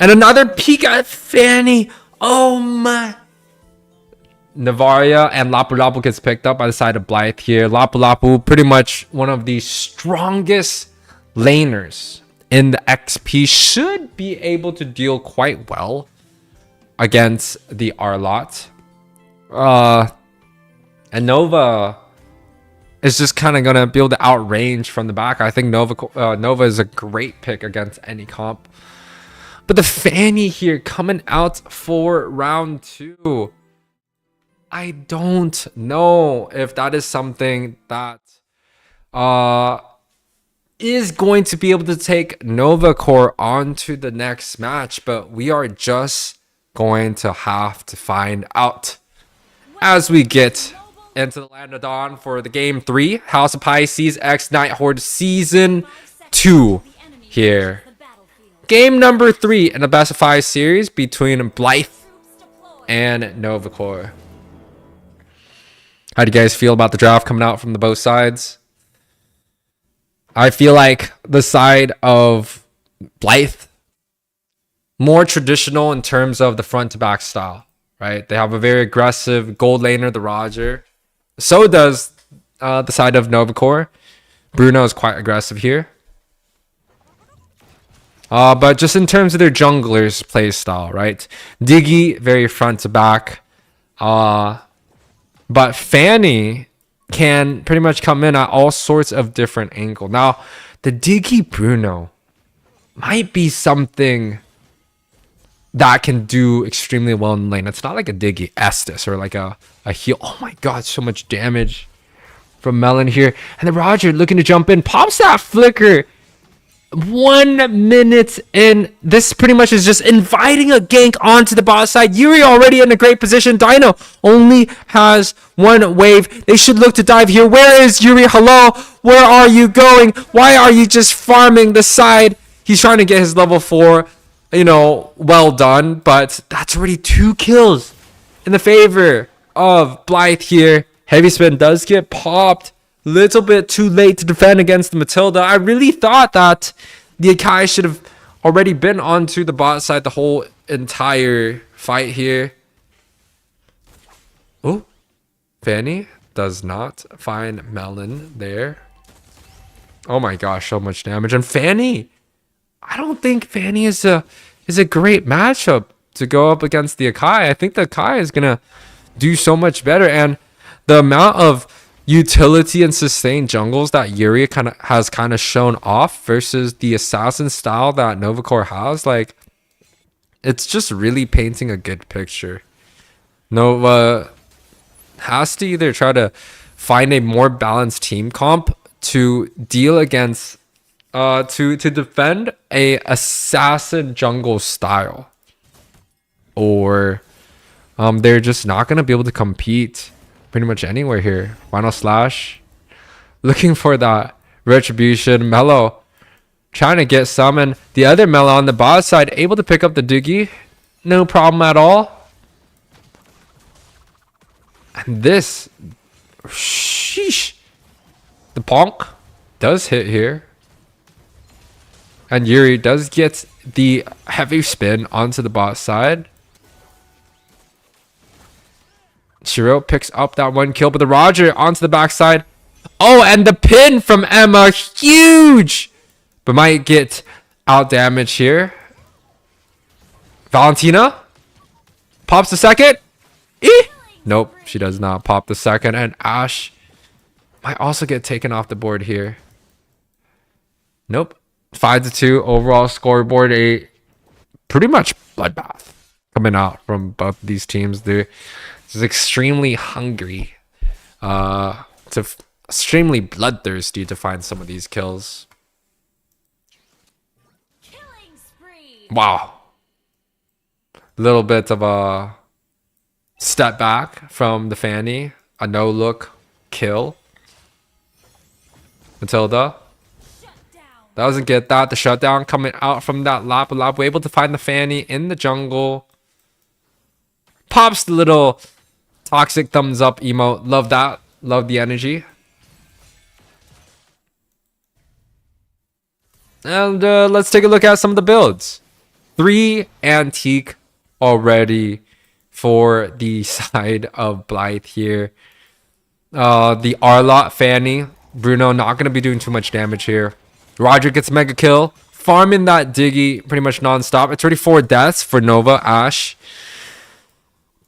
A: And another peek at Fanny. Oh my. Navaria and Lapu Lapu gets picked up by the side of Blythe here. Lapu Lapu, pretty much one of the strongest laners in the XP, should be able to deal quite well against the Arlott. And Nova is just kind of going to be able to outrange from the back. I think Nova is a great pick against any comp. But the Fanny here coming out for round 2. I don't know if that is something that is going to be able to take NovaCore on to the next match. But we are just going to have to find out as we get into the Land of Dawn for the game 3, House of Pisces X Night Horde Season 2 here. Game number 3 in the best of 5 series between Blythe and NovaCore. How do you guys feel about the draft coming out from the both sides? I feel like the side of Blythe, more traditional in terms of the front to back style. Right, they have a very aggressive gold laner, the Roger. So does the side of NovaCore. Bruno is quite aggressive here. But just in terms of their junglers play style, right? Diggy, very front to back. But Fanny can pretty much come in at all sorts of different angles. Now, the Diggy Bruno might be something that can do extremely well in the lane. It's not like a Diggy Estus or like a heal. Oh my god, so much damage from Melon here. And the Roger looking to jump in. Pops that flicker. 1 minute in. This pretty much is just inviting a gank onto the bot side. Yuri already in a great position. Dino only has 1 wave. They should look to dive here. Where is Yuri? Hello? Where are you going? Why are you just farming the side? He's trying to get his level 4. You know, well done, but that's already 2 kills in the favor of Blythe here. Heavy spin does get popped. Little bit too late to defend against the Matilda. I really thought that the Akai should have already been onto the bot side the whole entire fight here. Oh, Fanny Does not find Melon there. Oh my gosh, so much damage. And Fanny, I don't think Fanny is a great matchup to go up against the Akai. I think the Akai is gonna do so much better, and the amount of utility and sustained jungles that Yuri has shown off versus the assassin style that NovaCore has, like, it's just really painting a good picture. Nova has to either try to find a more balanced team comp to deal against to defend a assassin jungle style, or they're just not going to be able to compete pretty much anywhere here. Final slash, looking for that retribution. Mellow trying to get some, and the other Mellow on the bot side able to pick up the Doogie, no problem at all. And this, sheesh, the Ponk does hit here. And Yuri does get the heavy spin onto the bot side. Shiro picks up that one kill, but the Roger onto the backside. Oh, and the pin from Emma, huge! But might get out damage here. Valentina pops the second. Nope, she does not pop the second. And Ash might also get taken off the board here. Nope. 5-2 overall scoreboard. A pretty much bloodbath coming out from both these teams. They're just extremely hungry, extremely bloodthirsty to find some of these kills.
D: Killing spree.
A: Wow. Little bit of a step back from the Fanny. A no-look kill. Matilda doesn't get that. The shutdown coming out from that Lapu Lapu. Able to find the Fanny in the jungle. Pops the little toxic thumbs up emote. Love that. Love the energy. And let's take a look at some of the builds. 3 antique already for the side of Blythe here. The Arlot Fanny. Bruno not going to be doing too much damage here. Roger gets a mega kill. Farming that Diggy pretty much non-stop. It's already 4 deaths for Nova, Ash.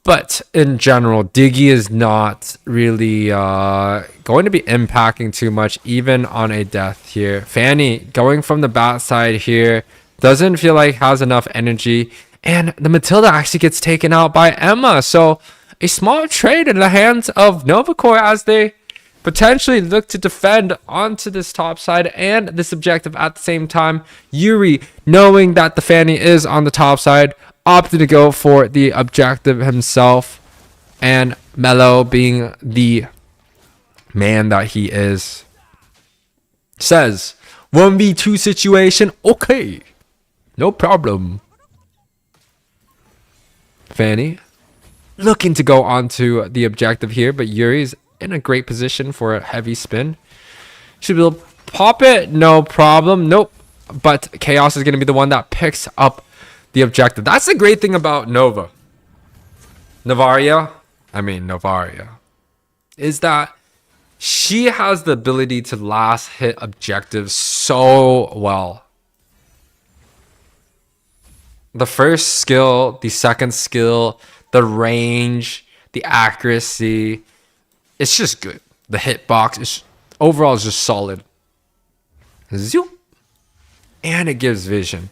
A: But in general, Diggy is not really going to be impacting too much, even on a death here. Fanny going from the bat side here. Doesn't feel like has enough energy. And the Matilda actually gets taken out by Emma. So a small trade in the hands of NovaCore as they potentially look to defend onto this top side and this objective at the same time. Yuri, knowing that the Fanny is on the top side, opted to go for the objective himself. And Mello, being the man that he is, says 1v2 situation. Okay, no problem. Fanny looking to go onto the objective here, but Yuri's in a great position for a heavy spin. Should be able to pop it, no problem. Nope. But Chaos is going to be the one that picks up the objective. That's the great thing about Nova. Novaria, is that she has the ability to last hit objectives so well. The first skill, the second skill, the range, the accuracy, it's just good. The hitbox is overall is just solid. Zoop. And it gives vision.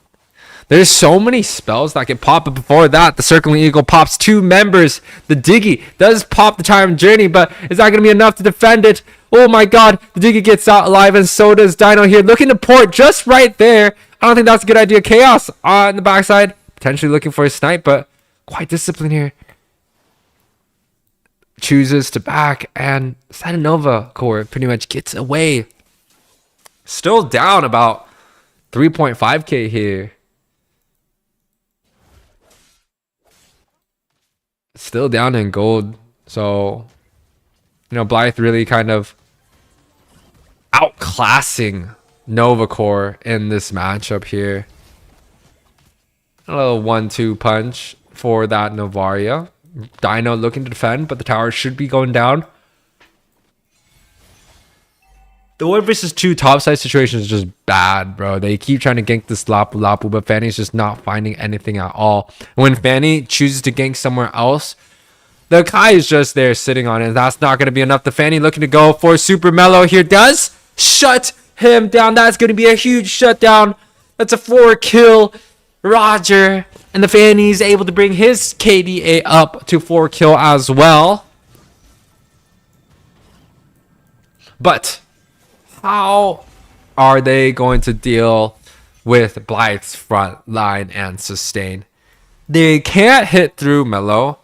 A: There's so many spells that can pop, but before that, the Circling Eagle pops 2 members. The Diggy does pop the Time Journey, but is that going to be enough to defend it? Oh my god, the Diggy gets out alive, and so does Dino here. Looking to port just right there. I don't think that's a good idea. Chaos on the backside, potentially looking for a snipe, but quite disciplined here. Chooses to back, and side of NovaCore pretty much gets away. Still down about 3.5k here. Still down in gold. So, Blythe really kind of outclassing NovaCore in this matchup here. A little 1-2 punch for that Novaria. Dino looking to defend, but the tower should be going down. The 1 versus 2 top side situation is just bad, bro. They keep trying to gank this Lapu Lapu, but Fanny's just not finding anything at all. When Fanny chooses to gank somewhere else, the Kai is just there sitting on it. That's not going to be enough. The Fanny looking to go for Super Mellow here does shut him down. That's going to be a huge shutdown. That's a 4-kill Roger. And the Fanny is able to bring his KDA up to 4-kill as well. But how are they going to deal with Blythe's front line and sustain? They can't hit through Mellow.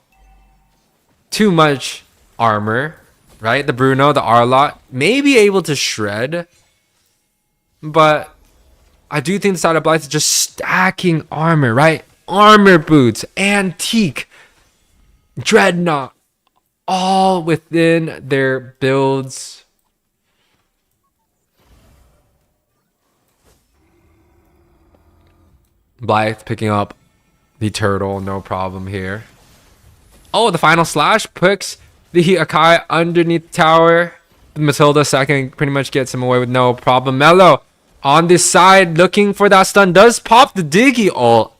A: Too much armor, right? The Bruno, the Arlott may be able to shred, but I do think the side of Blythe is just stacking armor, right? Armor boots, antique, dreadnought, all within their builds. Blythe picking up the turtle, no problem here. Oh, the final slash picks the Akai underneath the tower. Matilda second pretty much gets him away with no problem. Mellow on this side looking for that stun. Does pop the Diggy ult.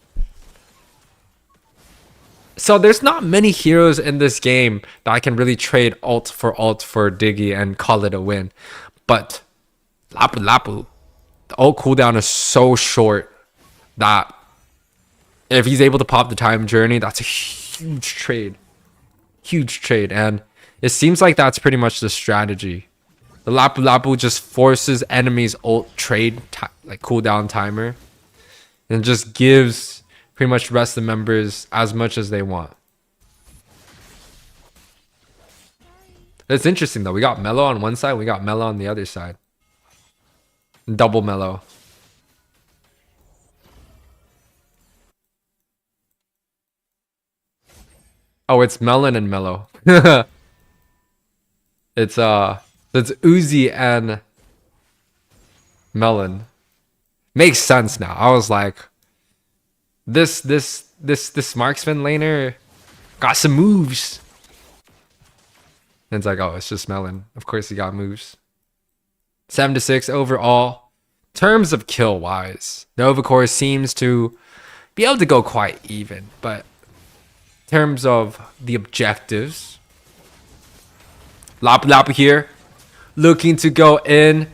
A: So there's not many heroes in this game that I can really trade ult for Diggy and call it a win. But Lapu Lapu, the ult cooldown is so short that if he's able to pop the time journey, that's a huge trade. Huge trade. And it seems like that's pretty much the strategy. The Lapu Lapu just forces enemies ult trade like cooldown timer. And just gives pretty much the rest of the members as much as they want. It's interesting though. We got Mellow on one side. We got Mellow on the other side. Double Mellow. Oh, it's Melon and Mellow. it's Uzi and Melon. Makes sense now. I was like, this marksman laner got some moves. And it's like, oh, it's just Melon. Of course he got moves. 7-6 overall. Terms of kill wise, NovaCore seems to be able to go quite even, but terms of the objectives, Lapu Lapu here looking to go in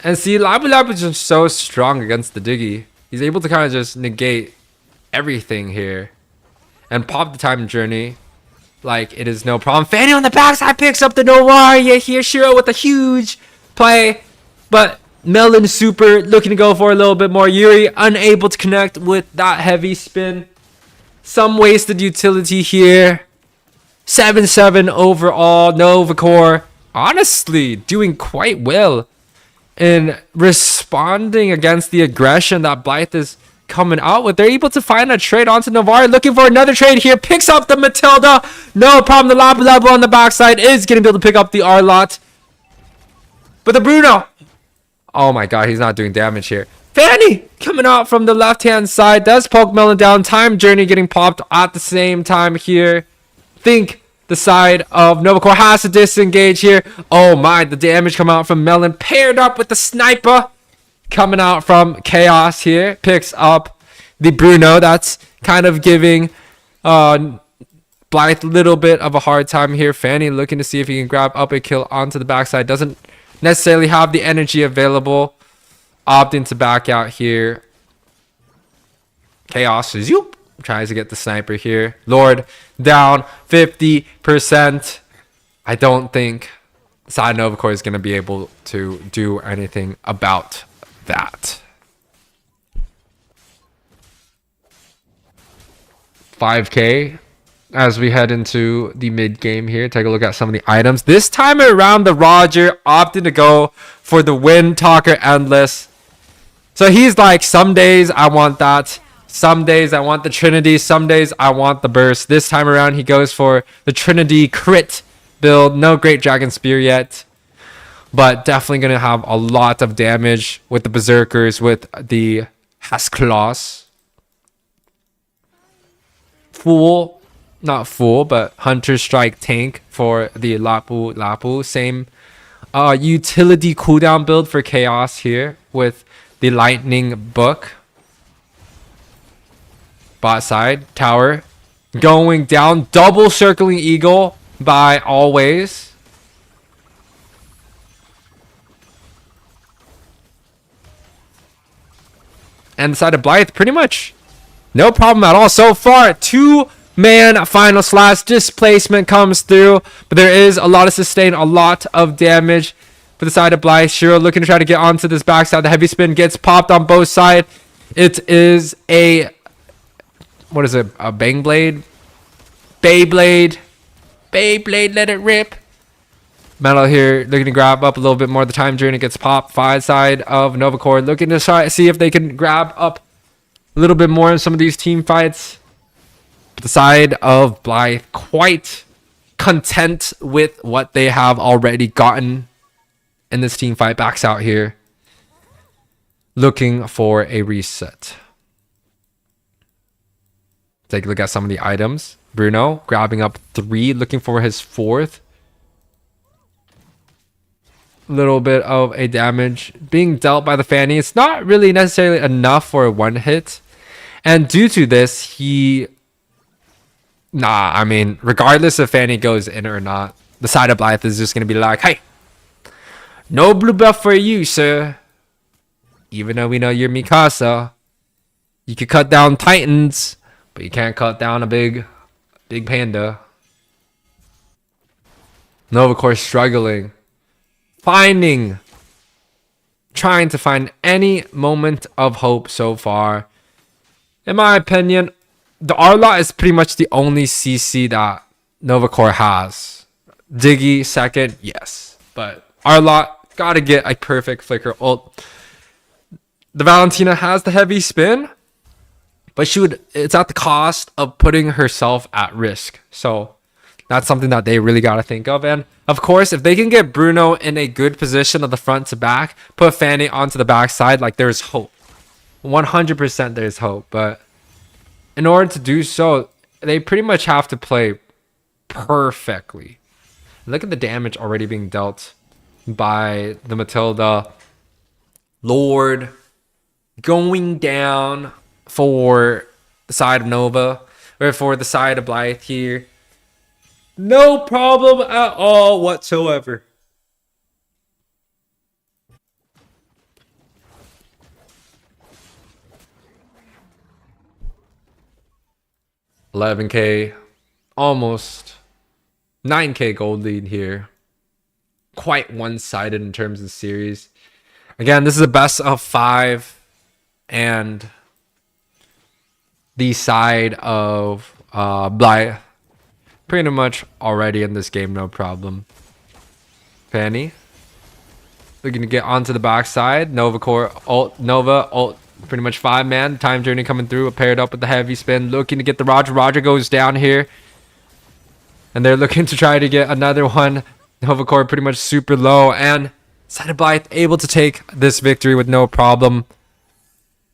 A: and see Lapu Lapu is just so strong against the Diggy. He's able to kind of just negate everything here and pop the time journey like it is no problem. Fanny on the backside picks up the Novaria here. Shiro with a huge play, but Melon super looking to go for a little bit more. Yuri unable to connect with that heavy spin. Some wasted utility here. 7-7 overall. NovaCore honestly doing quite well in responding against the aggression that Blythe is coming out with. They're able to find a trade onto Navarre. Looking for another trade here. Picks up the Matilda. No problem. The Lapu Lapu on the backside is going to be able to pick up the Arlott. But the Bruno. Oh my god, he's not doing damage here. Fanny coming out from the left-hand side. Does poke Melon down. Time journey getting popped at the same time here. Think the side of NovaCore has to disengage here. Oh my, the damage coming out from Melon. Paired up with the sniper. Coming out from Chaos here. Picks up the Bruno. That's kind of giving Blythe a little bit of a hard time here. Fanny looking to see if he can grab up a kill onto the backside. Doesn't necessarily have the energy available. Opting to back out here. Chaos is tries to get the sniper here. Lord down 50%. I don't think side NovaCore is going to be able to do anything about that. 5k as we head into the mid game here. Take a look at some of the items. This time around, the Roger opted to go for the Wind Talker Endless. So he's like, some days I want that. Some days I want the Trinity. Some days I want the Burst. This time around, he goes for the Trinity crit build. No Great Dragon Spear yet, but definitely going to have a lot of damage with the Berserkers, with the Hasklaws. Not full, but Hunter Strike tank for the Lapu Lapu. Same utility cooldown build for Chaos here with the Lightning Book. Bot side, tower going down, double circling Eagle by Always. And the side of Blythe, pretty much no problem at all so far. 2-man final slash displacement comes through, but there is a lot of sustain, a lot of damage for the side of Blythe. Shiro looking to try to get onto this backside. The heavy spin gets popped on both sides. It is a, what is it? A Bang Blade? Beyblade. Beyblade, let it rip. Metal here looking to grab up a little bit more. The time journey gets popped. Side of NovaCore looking to try see if they can grab up a little bit more in some of these team fights. But the side of Blythe quite content with what they have already gotten in this team fight. Backs out here looking for a reset. Take a look at some of the items. Bruno grabbing up 3, looking for his 4th. Little bit of a damage being dealt by the Fanny. It's not really necessarily enough for a 1 hit. And due to this, I mean, regardless if Fanny goes in or not, the side of Blythe is just going to be like, hey, no blue buff for you, sir. Even though we know you're Mikasa. You could cut down Titans, but you can't cut down a big panda. NovaCore struggling. Trying to find any moment of hope so far. In my opinion, the Arlot is pretty much the only CC that NovaCore has. Diggy second, yes. But Arlot, gotta get a perfect flicker ult. The Valentina has the heavy spin, but it's at the cost of putting herself at risk. So that's something that they really got to think of. And of course, if they can get Bruno in a good position of the front to back, put Fanny onto the backside, like there's hope. 100% there's hope. But in order to do so, they pretty much have to play perfectly. Look at the damage already being dealt by the Matilda. Lord going down for the side of Nova, or for the side of Blythe here. No problem at all whatsoever. $11K, almost 9K gold lead here. Quite one-sided in terms of the series. Again, this is a best of 5, and the side of Blythe pretty much already in this game, no problem. Fanny looking to get onto the backside. NovaCore Nova ult, pretty much 5-man. Time journey coming through, paired up with the heavy spin, looking to get the Roger. Roger goes down here, and they're looking to try to get another one. NovaCore pretty much super low, and side of Blythe able to take this victory with no problem.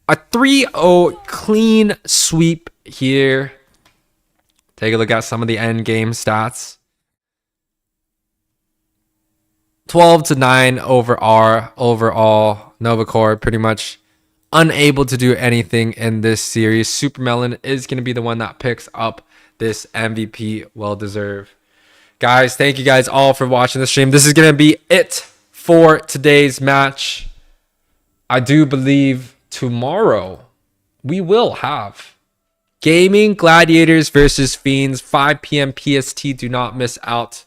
A: A 3-0 clean sweep here. Take a look at some of the end game stats. 12-9 overall. NovaCore pretty much unable to do anything in this series. Supermelon is going to be the one that picks up this MVP. Well deserved. Guys, thank you guys all for watching the stream. This is going to be it for today's match. I do believe tomorrow we will have Gaming Gladiators versus Fiends, 5 p.m. PST. Do not miss out.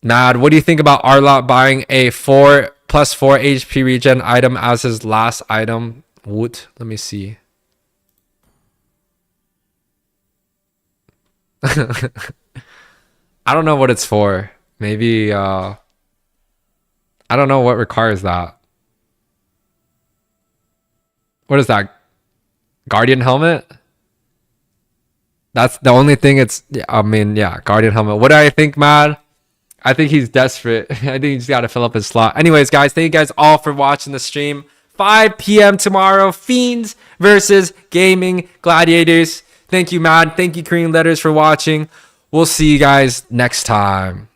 A: Mad, what do you think about Arlot buying a 4+4 HP regen item as his last item? Woot, let me see. I don't know what it's for. Maybe, I don't know what requires that. What is that? Guardian helmet? That's the only thing it's... I mean, yeah, Guardian helmet. What do I think, Mad? I think he's desperate. I think he's got to fill up his slot. Anyways, guys, thank you guys all for watching the stream. 5 p.m. tomorrow. Fiends versus Gaming Gladiators. Thank you, Mad. Thank you, Cream Letters, for watching. We'll see you guys next time.